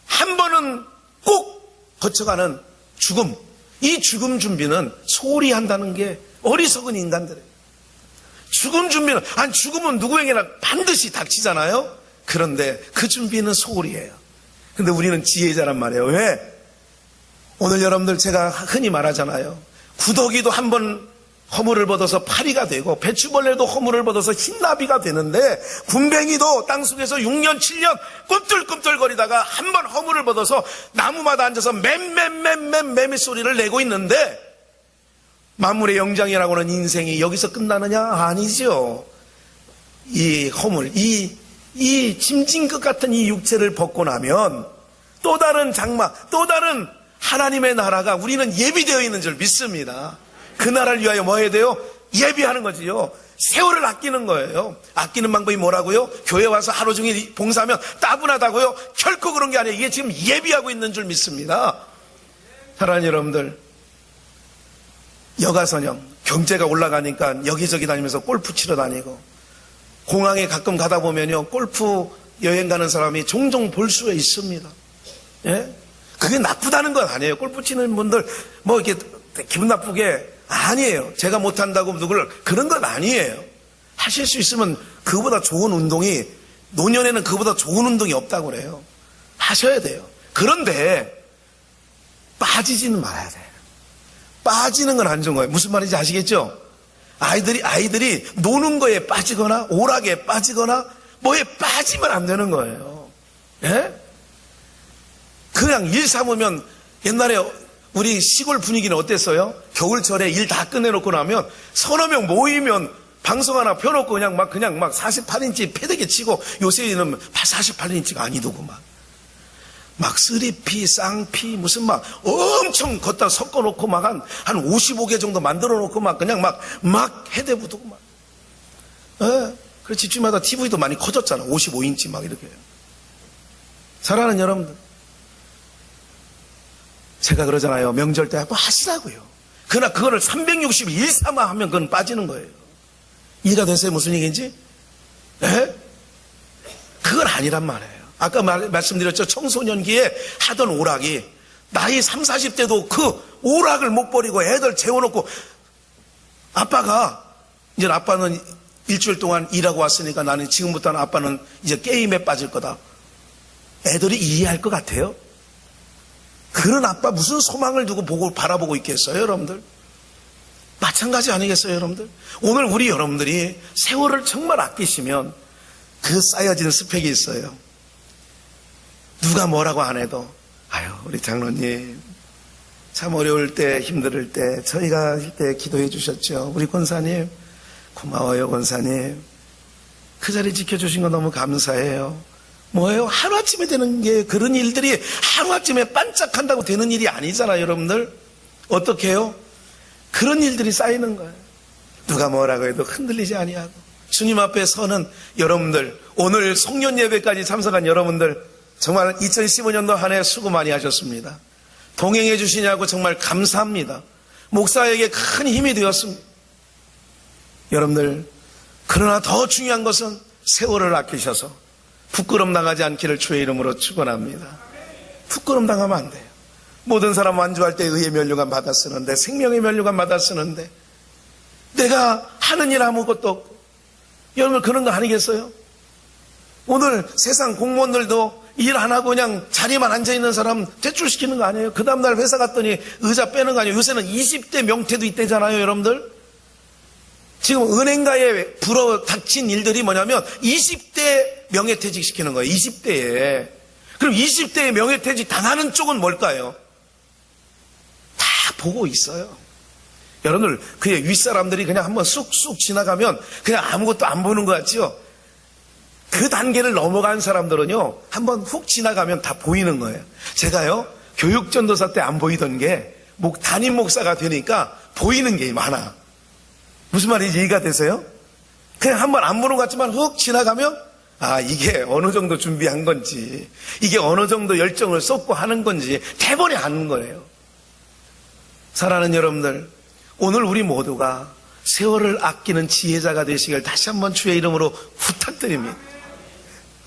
A: 한 번은 꼭 거쳐가는 죽음. 이 죽음 준비는 소홀히 한다는 게 어리석은 인간들이에요. 죽음 준비는, 죽음은 누구에게나 반드시 닥치잖아요? 그런데 그 준비는 소홀이에요. 근데 우리는 지혜자란 말이에요. 왜? 오늘 여러분들 제가 흔히 말하잖아요. 구더기도 한번 허물을 벗어서 파리가 되고 배추벌레도 허물을 벗어서 흰나비가 되는데 군뱅이도 땅속에서 6년 7년 꿈틀꿈틀거리다가 한번 허물을 벗어서 나무마다 앉아서 맴 소리를 내고 있는데 만물의 영장이라고는 인생이 여기서 끝나느냐? 아니죠. 이 허물, 이 짐진 것 같은 이 육체를 벗고 나면 또 다른 장막, 또 다른 하나님의 나라가 우리는 예비되어 있는 줄 믿습니다. 그 나라를 위하여 뭐 해야 돼요? 예비하는 거지요. 세월을 아끼는 거예요. 아끼는 방법이 뭐라고요? 교회 와서 하루 종일 봉사하면 따분하다고요? 결코 그런 게 아니에요. 이게 지금 예비하고 있는 줄 믿습니다. 사랑하는 여러분들, 여가선영, 경제가 올라가니까 여기저기 다니면서 골프 치러 다니고 공항에 가끔 가다 보면요 골프 여행 가는 사람이 종종 볼 수가 있습니다. 예? 그게 나쁘다는 건 아니에요. 골프 치는 분들 뭐 이렇게 기분 나쁘게 아니에요. 제가 못한다고 누구를 그런 건 아니에요. 하실 수 있으면 그보다 좋은 운동이 노년에는 그보다 좋은 운동이 없다고 그래요. 하셔야 돼요. 그런데 빠지지는 말아야 돼요. 빠지는 건 안 좋은 거예요. 무슨 말인지 아시겠죠? 아이들이 노는 거에 빠지거나 오락에 빠지거나 뭐에 빠지면 안 되는 거예요. 예? 그냥 일 삼으면 옛날에 우리 시골 분위기는 어땠어요? 겨울철에 일 다 끝내놓고 나면 서너 명 모이면 방송 하나 펴놓고 그냥 막 48인치 패대기 치고 요새는 48인치가 아니더구만. 막 쓰리피, 쌍피, 무슨 막 엄청 걷다 섞어놓고 막 한 55개 정도 만들어 놓고 막 그냥 막 해대부두고 막. 예. 그래서 집집마다 TV도 많이 커졌잖아. 55인치 막 이렇게. 사랑하는 여러분들. 제가 그러잖아요. 명절 때 뭐 하시라고요. 그러나 그거를 360일 삼아 하면 그건 빠지는 거예요. 이해가 되세요? 무슨 얘기인지? 예? 그건 아니란 말이에요. 아까 말씀드렸죠. 청소년기에 하던 오락이 나이 30, 40대도 그 오락을 못 버리고 애들 재워놓고 이제 아빠는 일주일 동안 일하고 왔으니까 나는 지금부터는 아빠는 이제 게임에 빠질 거다. 애들이 이해할 것 같아요? 그런 아빠 무슨 소망을 두고 바라보고 있겠어요, 여러분들? 마찬가지 아니겠어요, 여러분들? 오늘 우리 여러분들이 세월을 정말 아끼시면 그 쌓여진 스펙이 있어요. 누가 뭐라고 안 해도 우리 장로님 참 어려울 때 힘들 때 저희가 할 때 기도해 주셨죠. 우리 권사님 고마워요. 권사님 그 자리 지켜주신 거 너무 감사해요. 뭐예요? 하루아침에 되는 게 그런 일들이 하루아침에 반짝한다고 되는 일이 아니잖아요. 여러분들 어떻게 해요? 그런 일들이 쌓이는 거예요. 누가 뭐라고 해도 흔들리지 아니하고 주님 앞에 서는 여러분들, 오늘 송년 예배까지 참석한 여러분들 정말 2015년도 한 해 수고 많이 하셨습니다. 동행해 주시냐고 정말 감사합니다. 목사에게 큰 힘이 되었습니다. 여러분들, 그러나 더 중요한 것은 세월을 아끼셔서 부끄럼 당하지 않기를 주의 이름으로 축원합니다. 부끄럼 당하면 안 돼요. 모든 사람 완주할 때 의의 면류관 받아 쓰는데, 생명의 면류관 받아 쓰는데, 내가 하는 일 아무것도 없고. 여러분 그런 거 아니겠어요? 오늘 세상 공무원들도 일 안 하고 그냥 자리만 앉아있는 사람 퇴출시키는 거 아니에요? 그 다음날 회사 갔더니 의자 빼는 거 아니에요? 요새는 20대 명퇴도 있대잖아요, 여러분들? 지금 은행가에 불어 닥친 일들이 뭐냐면 20대 명예퇴직 시키는 거예요, 20대에. 그럼 20대의 명예퇴직 당하는 쪽은 뭘까요? 다 보고 있어요. 여러분들, 그의 윗사람들이 그냥 한번 쑥쑥 지나가면 그냥 아무것도 안 보는 것 같죠? 그 단계를 넘어간 사람들은요, 한번 훅 지나가면 다 보이는 거예요. 제가요, 교육전도사 때 안 보이던 게, 담임 목사가 되니까 보이는 게 많아. 무슨 말인지 이해가 되세요? 그냥 한번 안 보는 것 같지만 훅 지나가면, 아, 이게 어느 정도 준비한 건지, 이게 어느 정도 열정을 쏟고 하는 건지, 대본이 아는 거예요. 사랑하는 여러분들, 오늘 우리 모두가 세월을 아끼는 지혜자가 되시길 다시 한번 주의 이름으로 부탁드립니다.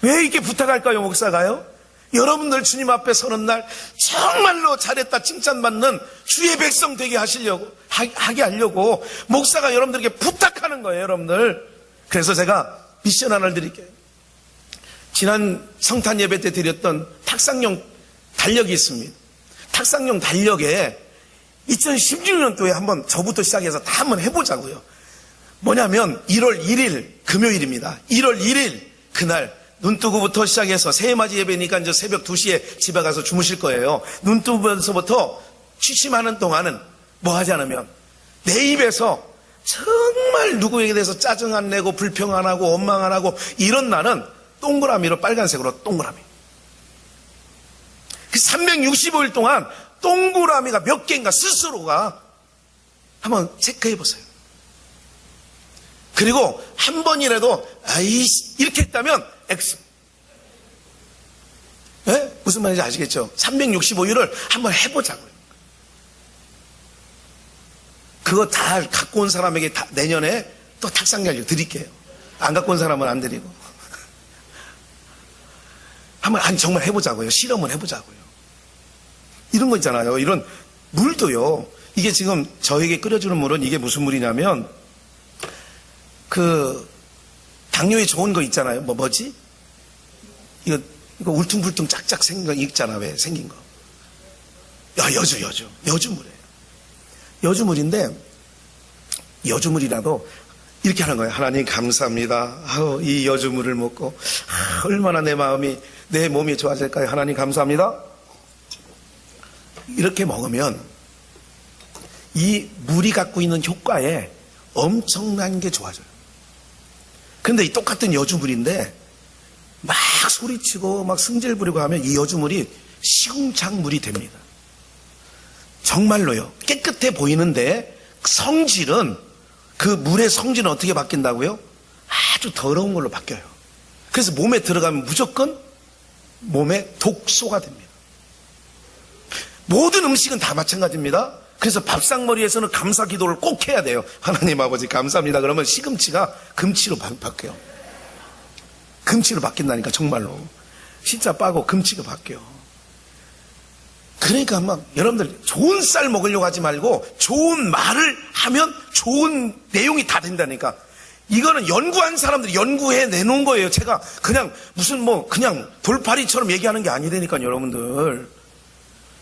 A: 왜 이렇게 부탁할까요, 목사가요? 여러분들 주님 앞에 서는 날 정말로 잘했다 칭찬받는 주의 백성 되게 하게 하려고 목사가 여러분들에게 부탁하는 거예요, 여러분들. 그래서 제가 미션 하나를 드릴게요. 지난 성탄 예배 때 드렸던 탁상용 달력이 있습니다. 탁상용 달력에 2016년도에 한번 저부터 시작해서 다 한번 해보자고요. 뭐냐면 1월 1일 금요일입니다. 1월 1일 그날 눈뜨고부터 시작해서 새해맞이 예배니까 이제 새벽 2시에 집에 가서 주무실 거예요. 눈뜨면서부터 취침하는 동안은 뭐 하지 않으면 내 입에서 정말 누구에게 대해서 짜증 안 내고 불평 안 하고 원망 안 하고 이런 날은 동그라미로 빨간색으로 동그라미. 그 365일 동안 동그라미가 몇 개인가 스스로가 한번 체크해 보세요. 그리고 한 번이라도 아이씨 이렇게 했다면 X. 네? 무슨 말인지 아시겠죠? 365일을 한번 해보자고요. 그거 다 갖고 온 사람에게 내년에 또 탁상달력 드릴게요. 안 갖고 온 사람은 안 드리고. 한번 정말 해보자고요. 실험을 해보자고요. 이런 거 있잖아요. 이런 물도요. 이게 지금 저에게 끓여주는 물은 이게 무슨 물이냐면 당뇨에 좋은 거 있잖아요. 뭐지? 이거 울퉁불퉁 짝짝 생긴 거 있잖아. 왜 생긴 거? 여주물이에요. 여주물인데 여주물이라도 이렇게 하는 거예요. 하나님 감사합니다. 이 여주물을 먹고 얼마나 내 몸이 좋아질까요? 하나님 감사합니다. 이렇게 먹으면 이 물이 갖고 있는 효과에 엄청난 게 좋아져요. 근데 이 똑같은 여주물인데 막 소리치고 막 승질 부리고 하면 이 여주물이 시궁창물이 됩니다. 정말로요. 깨끗해 보이는데 성질은 그 물의 성질은 어떻게 바뀐다고요? 아주 더러운 걸로 바뀌어요. 그래서 몸에 들어가면 무조건 몸에 독소가 됩니다. 모든 음식은 다 마찬가지입니다. 그래서 밥상머리에서는 감사 기도를 꼭 해야 돼요. 하나님 아버지 감사합니다. 그러면 시금치가 금치로 바뀌어요. 금치로 바뀐다니까 정말로. 진짜 빠고 금치가 바뀌어. 그러니까 여러분들 좋은 쌀 먹으려고 하지 말고 좋은 말을 하면 좋은 내용이 다 된다니까. 이거는 연구한 사람들이 연구해 내놓은 거예요. 제가 그냥 그냥 돌팔이처럼 얘기하는 게 아니라니까요, 여러분들.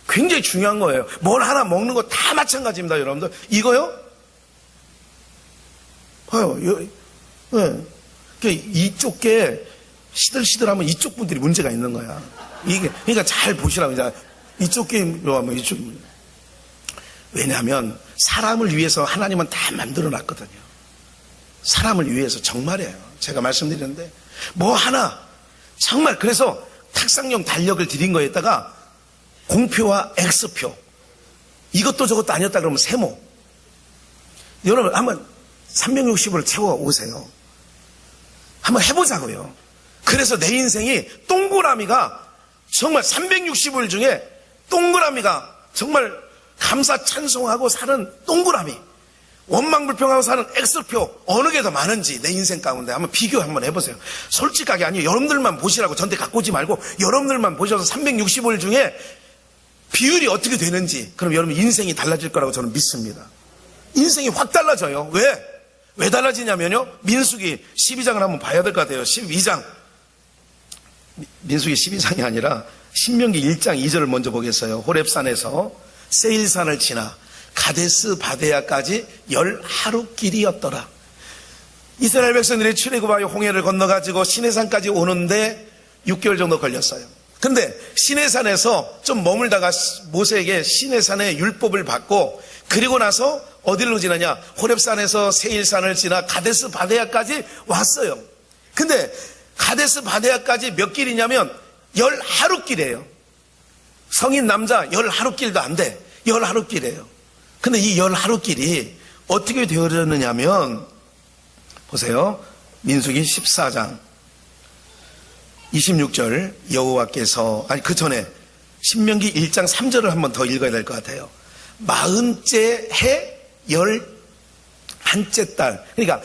A: 굉장히 중요한 거예요. 뭘 하나 먹는 거 다 마찬가지입니다, 여러분들. 이거요? 봐요. 네. 이쪽 게 시들시들하면 이쪽 분들이 문제가 있는 거야. 그러니까 잘 보시라고. 이제 이쪽 게 하면 이쪽. 왜냐하면 사람을 위해서 하나님은 다 만들어 놨거든요. 사람을 위해서 정말이에요. 제가 말씀드리는데 정말 그래서 탁상용 달력을 드린 거에다가 공표와 X표 이것도 저것도 아니었다 그러면 세모. 여러분 한번 360을 채워오세요. 한번 해보자고요. 그래서 내 인생이 동그라미가 정말 360일 중에 동그라미가 정말 감사 찬송하고 사는 동그라미, 원망불평하고 사는 X표 어느 게 더 많은지 내 인생 가운데 한번 비교 한번 해보세요. 솔직하게. 아니요, 여러분들만 보시라고 전대 갖고 오지 말고 여러분들만 보셔서 365일 중에 비율이 어떻게 되는지, 그럼 여러분 인생이 달라질 거라고 저는 믿습니다. 인생이 확 달라져요. 왜 달라지냐면요, 민수기 12장을 한번 봐야 될 것 같아요. 12장, 민수기 12장이 아니라 신명기 1장 2절을 먼저 보겠어요. 호렙산에서 세일산을 지나 가데스 바데아까지 10하루길이었더라. 이스라엘 백성들이 출애굽하여 홍해를 건너가지고 시내산까지 오는데 6개월 정도 걸렸어요. 근데 시내산에서 좀 머물다가 모세에게 시내산의 율법을 받고, 그리고 나서 어디로 지나냐, 호렙산에서 세일산을 지나 가데스 바데아까지 왔어요. 근데 가데스 바데아까지 몇 길이냐면 10하루길이에요. 성인 남자 10하루길도 안 돼. 10하루길이에요. 근데 이 10하루길이 어떻게 되어졌느냐면, 보세요. 민수기 14장 26절, 여호와께서, 아니 그 전에 신명기 1장 3절을 한번 더 읽어야 될 것 같아요. 40째 해 11째 달, 그러니까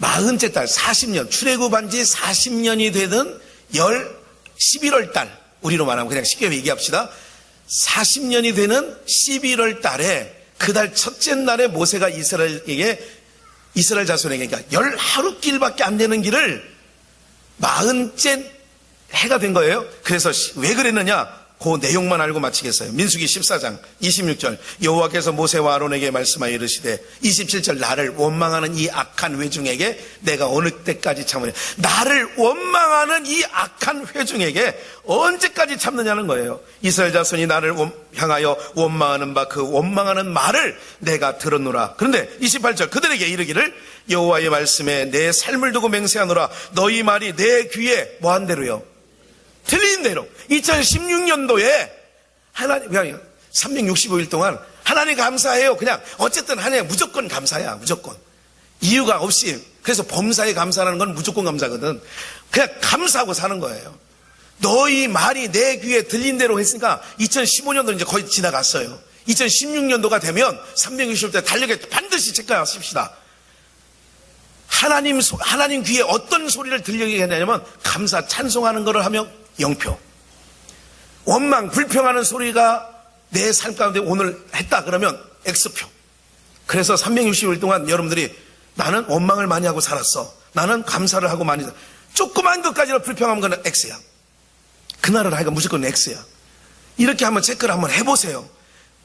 A: 40째 달, 40년, 출애굽한 지 40년이 되던 11월 달, 우리로 말하면 그냥 쉽게 얘기합시다. 40년이 되는 11월 달에, 그 달 첫째 날에 모세가 이스라엘 자손에게, 그러니까 10하루길밖에 안 되는 길을 40째 해가 된 거예요. 그래서 왜 그랬느냐, 그 내용만 알고 마치겠어요. 민수기 14장 26절, 여호와께서 모세와 아론에게 말씀하여 이르시되, 27절, 나를 원망하는 이 악한 회중에게 내가 어느 때까지 참으냐. 나를 원망하는 이 악한 회중에게 언제까지 참느냐는 거예요. 이스라엘 자손이 나를 향하여 원망하는 바 그 원망하는 말을 내가 들었노라. 그런데 28절, 그들에게 이르기를, 여호와의 말씀에 내 삶을 두고 맹세하노라. 너희 말이 내 귀에 뭐한 대로요? 틀린 대로. 2016년도에 하나님, 그냥 365일 동안 하나님 감사해요. 그냥 어쨌든 하나님 무조건 감사야. 무조건. 이유가 없이. 그래서 범사에 감사하는 건 무조건 감사거든. 그냥 감사하고 사는 거예요. 너희 말이 내 귀에 들린 대로 했으니까 2015년도 이제 거의 지나갔어요. 2016년도가 되면 360대 달력에 반드시 체크하십시다. 하나님 귀에 어떤 소리를 들리게 했냐면, 감사, 찬송하는 거를 하면 0표. 원망, 불평하는 소리가 내 삶 가운데 오늘 했다 그러면 X표. 그래서 360일 동안 여러분들이, 나는 원망을 많이 하고 살았어, 나는 감사를 하고 많이, 조그만 것까지도 불평하는 건 X야. 그날을 하니까 무조건 X야. 이렇게 한번 체크를 한번 해보세요.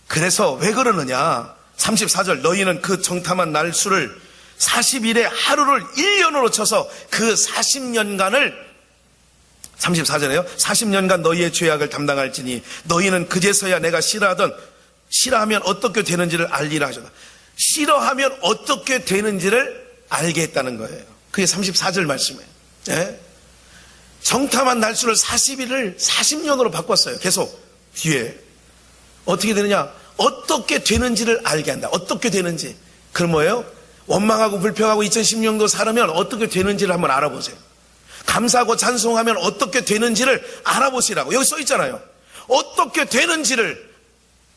A: 그래서 왜 그러느냐, 34절, 너희는 그 정탐한 날수를 40일에 하루를 1년으로 쳐서 그 40년간을, 34절에요. 40년간 너희의 죄악을 담당할지니 너희는 그제서야 내가 싫어하면 어떻게 되는지를 알리라 하셨다. 싫어하면 어떻게 되는지를 알게 했다는 거예요. 그게 34절 말씀이에요. 네? 정탐한 날수를 40일을 40년으로 바꿨어요. 계속 뒤에 어떻게 되느냐, 어떻게 되는지를 알게 한다. 어떻게 되는지. 그럼 뭐예요? 원망하고 불평하고 2016년도 살으면 어떻게 되는지를 한번 알아보세요. 감사하고 찬송하면 어떻게 되는지를 알아보시라고 여기 써 있잖아요. 어떻게 되는지를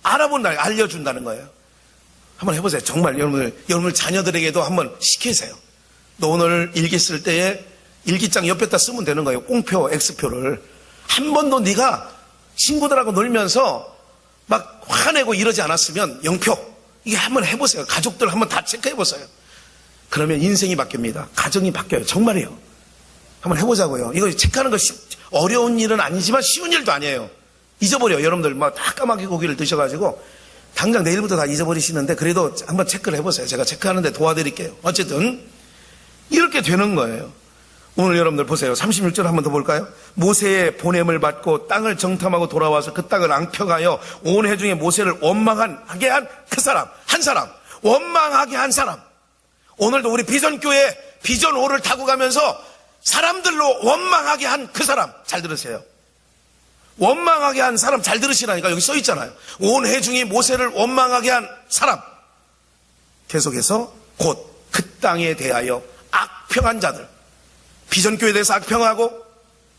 A: 알아본다, 알려준다는 거예요. 한번 해보세요. 정말 여러분들 자녀들에게도 한번 시키세요. 너 오늘 일기 쓸 때에 일기장 옆에다 쓰면 되는 거예요. 꽁표, X표를. 한 번도 네가 친구들하고 놀면서 막 화내고 이러지 않았으면 0표. 이게 한번 해보세요. 가족들 한번 다 체크해보세요. 그러면 인생이 바뀝니다. 가정이 바뀌어요. 정말이에요. 한번 해보자고요. 이거 체크하는 거 어려운 일은 아니지만 쉬운 일도 아니에요. 잊어버려요. 여러분들 막 다 까마귀 고기를 드셔가지고 당장 내일부터 다 잊어버리시는데, 그래도 한번 체크를 해보세요. 제가 체크하는데 도와드릴게요. 어쨌든 이렇게 되는 거예요. 오늘 여러분들 보세요. 36절 한번 더 볼까요? 모세의 보냄을 받고 땅을 정탐하고 돌아와서 그 땅을 앙평하여 온 회중에 모세를 원망하게 한 그 사람, 한 사람, 원망하게 한 사람. 오늘도 우리 비전교회 비전5를 타고 가면서 사람들로 원망하게 한 그 사람, 잘 들으세요. 원망하게 한 사람 잘 들으시라니까. 여기 써 있잖아요. 온 회중이 모세를 원망하게 한 사람. 계속해서 곧 그 땅에 대하여 악평한 자들, 비전교회에 대해서 악평하고,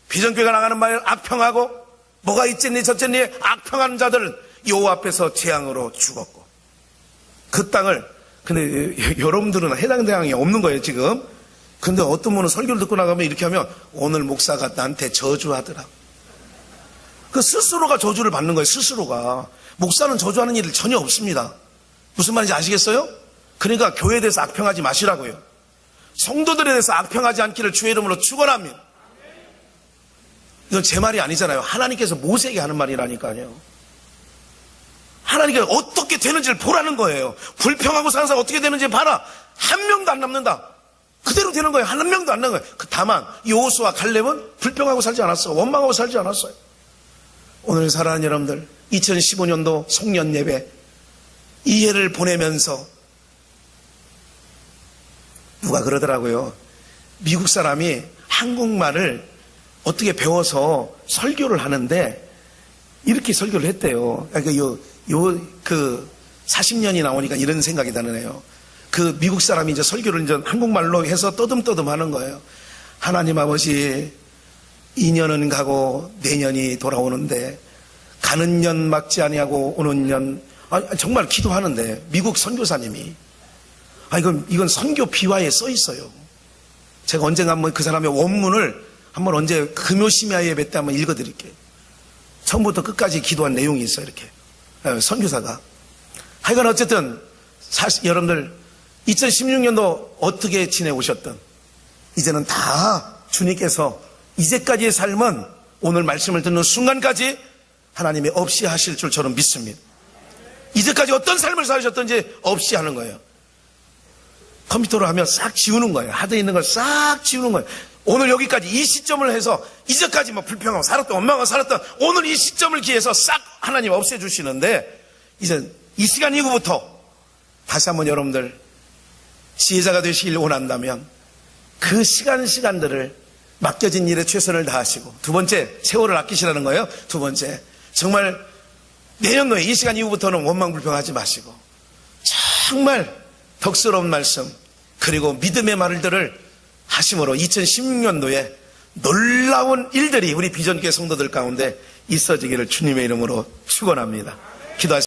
A: 비전교회가 나가는 말을 악평하고, 뭐가 있겠니 저쨌니 악평하는 자들은 여호와 앞에서 재앙으로 죽었고, 그 땅을, 근데 여러분들은 해당 대항이 없는 거예요 지금. 근데 어떤 분은 설교를 듣고 나가면 이렇게 하면, 오늘 목사가 나한테 저주하더라. 그 스스로가 저주를 받는 거예요. 스스로가. 목사는 저주하는 일 전혀 없습니다. 무슨 말인지 아시겠어요? 그러니까 교회에 대해서 악평하지 마시라고요. 성도들에 대해서 악평하지 않기를 주의 이름으로 축원합니다. 이건 제 말이 아니잖아요. 하나님께서 모세에게 하는 말이라니까요. 하나님께서 어떻게 되는지를 보라는 거예요. 불평하고 사는 사람 어떻게 되는지 봐라. 한 명도 안 남는다. 그대로 되는 거예요. 한 명도 안 남는 거예요. 다만 여호수아 갈렙은 불평하고 살지 않았어. 원망하고 살지 않았어요. 오늘 사랑하는 여러분들, 2015년도 송년 예배 이 해를 보내면서 누가 그러더라고요. 미국 사람이 한국말을 어떻게 배워서 설교를 하는데 이렇게 설교를 했대요. 그러니까 40년이 나오니까 이런 생각이 나네요. 그 미국 사람이 이제 설교를 이제 한국말로 해서 떠듬떠듬 하는 거예요. 하나님 아버지, 2년은 가고 내년이 돌아오는데 가는 년 막지 아니하고 오는 년, 정말 기도하는데 미국 선교사님이, 이건 선교 비화에 써 있어요. 제가 언젠가 한번 그 사람의 원문을 한번 언제 금요심야 예배 때 한번 읽어드릴게요. 처음부터 끝까지 기도한 내용이 있어요. 이렇게 선교사가. 하여간 어쨌든 여러분들 2016년도 어떻게 지내오셨든 이제는 다 주님께서 이제까지의 삶은 오늘 말씀을 듣는 순간까지 하나님이 없이 하실 줄 저는 믿습니다. 이제까지 어떤 삶을 사셨든지 없이 하는 거예요. 컴퓨터로 하면 싹 지우는 거예요. 하드에 있는 걸 싹 지우는 거예요. 오늘 여기까지 이 시점을 해서 이제까지 불평하고 살았던, 원망하고 살았던 오늘 이 시점을 기해서 싹 하나님 없애주시는데, 이제 이 시간 이후부터 다시 한번 여러분들 지혜자가 되시길 원한다면 그 시간들을 맡겨진 일에 최선을 다하시고, 두 번째, 세월을 아끼시라는 거예요. 두 번째, 정말 내년도에 이 시간 이후부터는 원망 불평하지 마시고 정말 덕스러운 말씀 그리고 믿음의 말들을 하심으로 2016년도에 놀라운 일들이 우리 비전교회 성도들 가운데 있어지기를 주님의 이름으로 축원합니다. 기도하십시오.